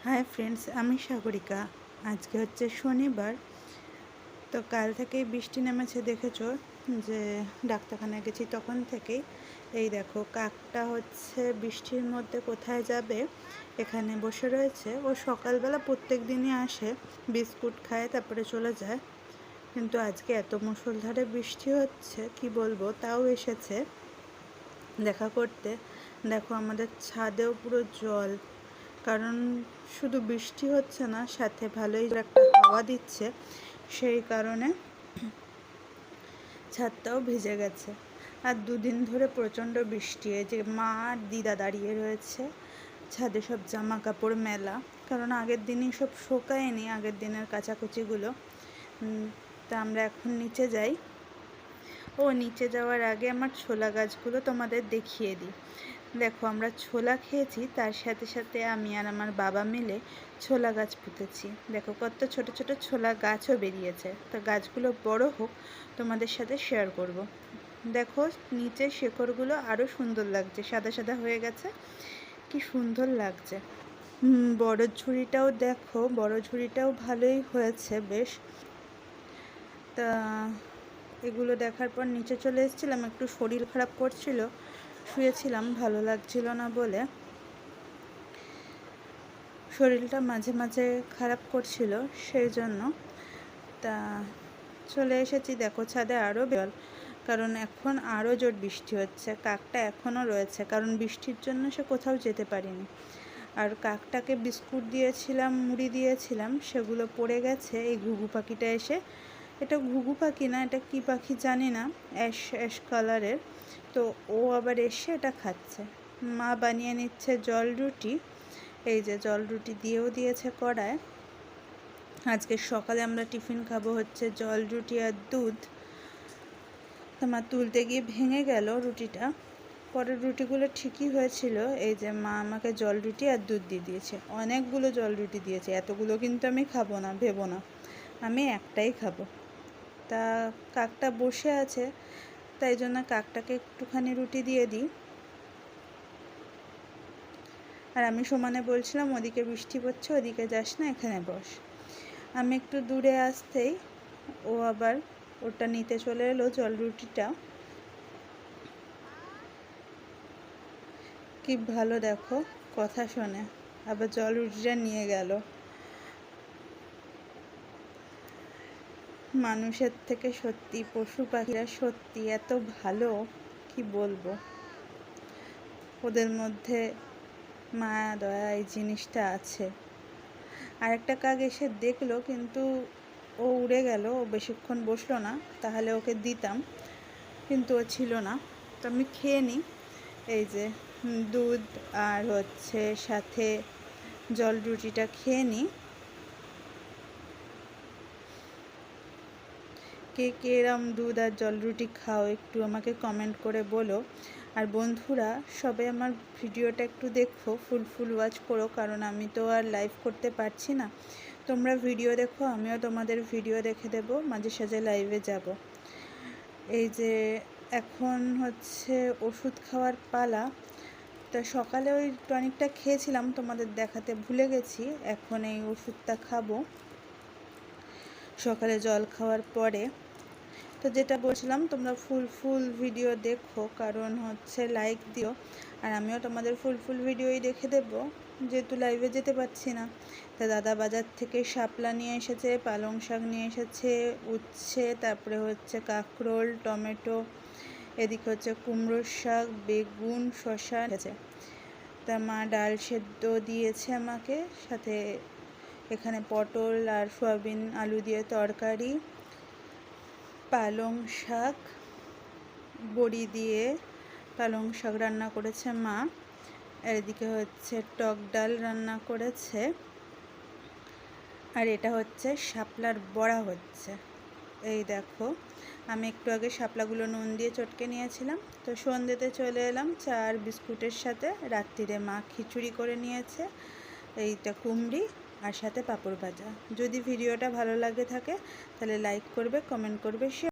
Hi friends, আমি সাগরিকা। আজকে হচ্ছে শনিবার। তো কাল থেকেই বৃষ্টি নেমেছে, দেখেছো যে ডাক্তারখানায় গেছি তখন থেকেই। এই দেখো, কাকটা হচ্ছে বৃষ্টির মধ্যে কোথায় যাবে, এখানে বসে রয়েছে। ও সকালবেলা প্রত্যেক দিনই আসে, বিস্কুট খায়, তারপরে চলে যায়। কিন্তু আজকে এত মুষলধারে বৃষ্টি হচ্ছে কি বলবো, তাও এসেছে দেখা করতে। দেখো, আমাদের ছাদেও পুরো জল, কারণ শুধু বৃষ্টি হচ্ছে না, সাথে ভালোই একটা হাওয়া দিচ্ছে, সেই কারণে ছাদটাও ভিজে গেছে। আর দুদিন ধরে প্রচণ্ড বৃষ্টি। এই যে মা আর দিদা দাঁড়িয়ে রয়েছে ছাদে, সব জামা কাপড় মেলা, কারণ আগের দিনই সব শোকায়নি, আগের দিনের কাচাকুচিগুলো। তা আমরা এখন নিচে যাই। নিচে যাওয়ার আগে আমার ছোলা গাছগুলো তোমাদের দেখিয়ে দিই। দেখো, আমরা ছোলা খেয়েছি, তার সাথে সাথে আমি আর আমার বাবা মিলে ছোলা গাছ পুঁতেছি। দেখো, কত ছোট ছোট ছোলা গাছও বেরিয়েছে। তো গাছগুলো বড় হোক, তোমাদের সাথে শেয়ার করব। দেখো, নিচে শেকড়গুলো আরও সুন্দর লাগছে, সাদা সাদা হয়ে গেছে, কি সুন্দর লাগছে। বড় ঝুড়িটাও দেখো, বড় ঝুড়িটাও ভালোই হয়েছে বেশ। তা এগুলো দেখার পর নিচে চলে এসেছিলাম, একটু শরীর খারাপ করছিল, শুয়েছিলাম, ভালো লাগছিল না বলে। শরীরটা মাঝে মাঝে খারাপ করছিল, সেই জন্য। তা চলে এসেছি। দেখো, ছাদে আরও জল, কারণ এখন আরও জোর বৃষ্টি হচ্ছে। কাকটা এখনও রয়েছে, কারণ বৃষ্টির জন্য সে কোথাও যেতে পারিনি। আর কাকটাকে বিস্কুট দিয়েছিলাম, মুড়ি দিয়েছিলাম, সেগুলো পড়ে গেছে। এই ঘুঘু পাখিটা এসে, এটা ঘুঘু পাখি না, এটা কি পাখি জানি না, অ্যাশ অ্যাশ কালারের। তো ও আবার এসে এটা খাচ্ছে। মা বানিয়ে নিচ্ছে জল রুটি। এই যে জল রুটি দিয়েও দিয়েছে কড়ায়। আজকে সকালে আমরা টিফিন খাবো হচ্ছে জল রুটি আর দুধ। তোমার তুলতে গিয়ে ভেঙে গেল রুটিটা, পরের রুটিগুলো ঠিকই হয়েছিল। এই যে মা আমাকে জল রুটি আর দুধ দিয়ে দিয়েছে, অনেকগুলো জল রুটি দিয়েছে। এতগুলো কিন্তু আমি খাবো না, ভেবো না, আমি একটাই খাবো। তা কাকটা বসে আছে, তাই জন্য কাকটাকে একটুখানি রুটি দিয়ে দিই। আর আমি সমানে বলছিলাম, ওদিকে বৃষ্টি পড়ছে, ওদিকে যাস না, এখানে বস। আমি একটু দূরে আসতেই ও আবার ওটা নিতে চলে এলো, জল রুটিটা। কি ভালো, দেখো, কথা শোনে, আবার জল রুটিটা নিয়ে গেল। মানুষের থেকে সত্যি পশু পাখিরা সত্যি এত ভালো, কি বলবো। ওদের মধ্যে মায়া দয়া এই জিনিসটা আছে। আর একটা কাক এসে দেখলো, কিন্তু ও উড়ে গেল, ও বেশিক্ষণ বসলো না, তাহলে ওকে দিতাম, কিন্তু ও ছিল না। তো আমি খেয়ে নিই। এই যে দুধ আর হচ্ছে সাথে জল রুটিটা খেয়ে নিই। কে কে এরম দুধ আর জল রুটি খাও, একটু আমাকে কমেন্ট করে বলো। আর বন্ধুরা, সবাই আমার ভিডিওটা একটু দেখো, ফুল ওয়াচ করো, কারণ আমি তো আর লাইভ করতে পারছি না। তোমরা ভিডিও দেখো, আমিও তোমাদের ভিডিও দেখে দেবো, মাঝে সাঝে লাইভে যাব। এই যে এখন হচ্ছে ওষুধ খাওয়ার পালা। তা সকালে ওই টনিকটা খেয়েছিলাম, তোমাদের দেখাতে ভুলে গেছি। এখন এই ওষুধটা খাবো সকালে জল খাওয়ার পরে। তো যেটা বলছিলাম, তোমরা ফুল ভিডিও দেখো, কারণ হচ্ছে লাইক দিও। আর আমিও তোমাদের ফুল ভিডিওই দেখে দেবো, যেহেতু লাইভে যেতে পারছি না। তা দাদা বাজার থেকে শাপলা নিয়ে এসেছে, পালং শাক নিয়ে এসেছে, উচ্ছে, তারপরে হচ্ছে কাঁকরোল, টমেটো, এদিকে হচ্ছে কুমড়োর শাক, বেগুন, শসা আছে। তা মা ডাল সেদ্ধ দিয়েছে আমাকে, সাথে এখানে পটল আর সয়াবিন আলু দিয়ে তরকারি, পালং শাক, বড়ি দিয়ে পালং শাক রান্না করেছে মা। এদিকে হচ্ছে টক ডাল রান্না করেছে, আর এটা হচ্ছে শাপলার বড়া হচ্ছে। এই দেখো, আমি একটু আগে শাপলাগুলো নুন দিয়ে চটকে নিয়েছিলাম। তো সন্ধ্যেতে চলে এলাম চা আর বিস্কুটের সাথে। রাত্রিরে মা খিচুড়ি করে নিয়েছে, এইটা কুমড়ি আর সাথে পাঁপড় ভাজা। যদি ভিডিওটা ভালো লাগে থাকে, তাহলে লাইক করবে, কমেন্ট করবে, শেয়ার